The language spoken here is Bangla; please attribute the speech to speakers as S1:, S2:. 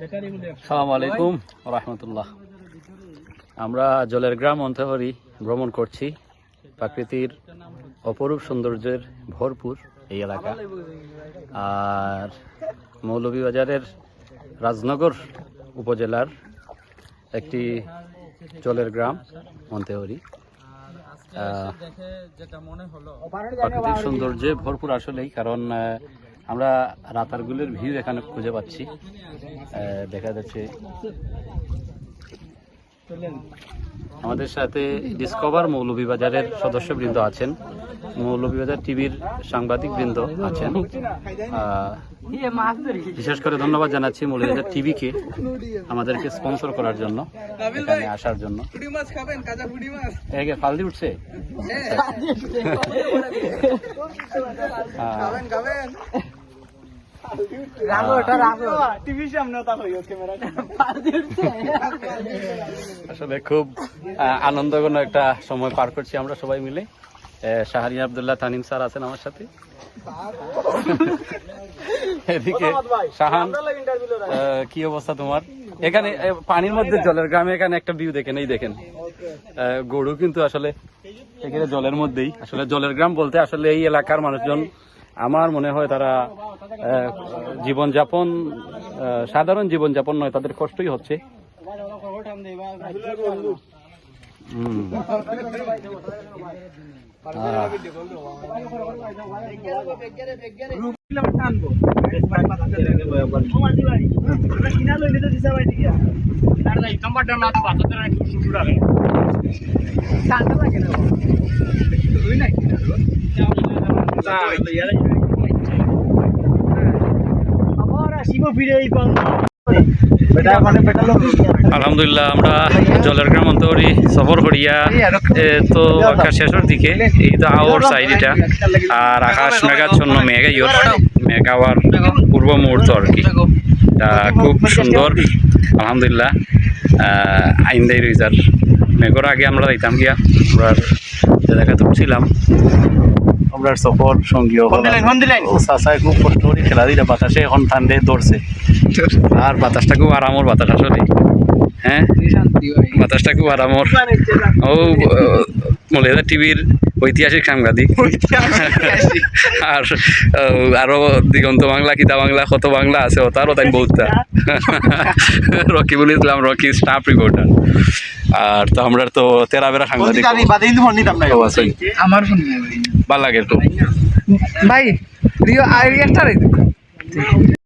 S1: আসসালামু আলাইকুম রাহমাতুল্লাহ। আমরা জলের গ্রাম অন্তহরি ভ্রমণ করছি। প্রাকৃতির অপরূপ সৌন্দর্যের ভরপুর এই এলাকা। আর মৌলভীবাজারের রাজনগর উপজেলার একটি জলের গ্রাম অন্তহরি। প্রাকৃতিক সৌন্দর্যে ভরপুর আসলেই, কারণ আমরা রাতারগুলের ভিউ এখানে খুঁজে পাচ্ছি। দেখা যাচ্ছে আমাদের সাথে ডিসকভার মৌলভীবাজারের সদস্যবৃন্দ আছেন, মৌলভীবাজার টিভির সাংবাদিক বৃন্দ আছেন। বিশেষ করে ধন্যবাদ জানাচ্ছি মৌলভীবাজার টিভিকে আমাদেরকে স্পন্সর করার জন্য, এখানে আসার জন্য। ফালদি উঠছে। আসলে খুব আনন্দঘন একটা সময় পার করছি আমরা সবাই মিলে। শাহরিন আব্দুল্লাহ তানিম স্যার আছেন আমার সাথে। এদিকে শাহান, কি অবস্থা তোমার? এখানে পানির মধ্যে জলের গ্রামে এখানে একটা ভিউ দেখেন, এই দেখেন গরু কিন্তু আসলে এখানে জলের মধ্যেই। আসলে জলের গ্রাম বলতে আসলে এই এলাকার মানুষজন, আমার মনে হয় তারা জীবনযাপন সাধারণ জীবনযাপন নয়, তাদের কষ্টই হচ্ছে। আলহামদুলিল্লাহ, আমরা জলের গ্রাম অন্তহরি সফর করিয়া তো শেষের দিকে, এই তো আওয়ার সাইড এটা। আর আকাশ মেঘাচ্ছন্ন, মেঘ আওয়ার পূর্ব মুহূর্ত আর কি। খুব সুন্দর আলহামদুলিল্লাহ। আইন্দাই রিজার মেঘর আগে আমরা যাইতাম গিয়া, আমরা যে জায়গায় উঠছিলাম আমরা সফর সঙ্গীও চাষায় খুব কষ্ট করি খেলা দিলে। বাতাসে এখন ঠান্ডে ধরছে, আর বাতাসটা খুব আরামর বাতাস আসলে। হ্যাঁ, বাতাসটা খুব আরামর। ও মৌলভীবাজার টিভির ঐতিহাসিক সাংবাদিক, আর আরো দিগন্ত বাংলা, কিতা বাংলা, কত বাংলা আছে, তারও তাই বহুতটা। রকিবুল ইসলাম, রকি স্টাফ রিপোর্টার। আর তো আমরা তো তেরা বেড়া সাংবাদিক। আমার ভাল লাগে তো ভাই।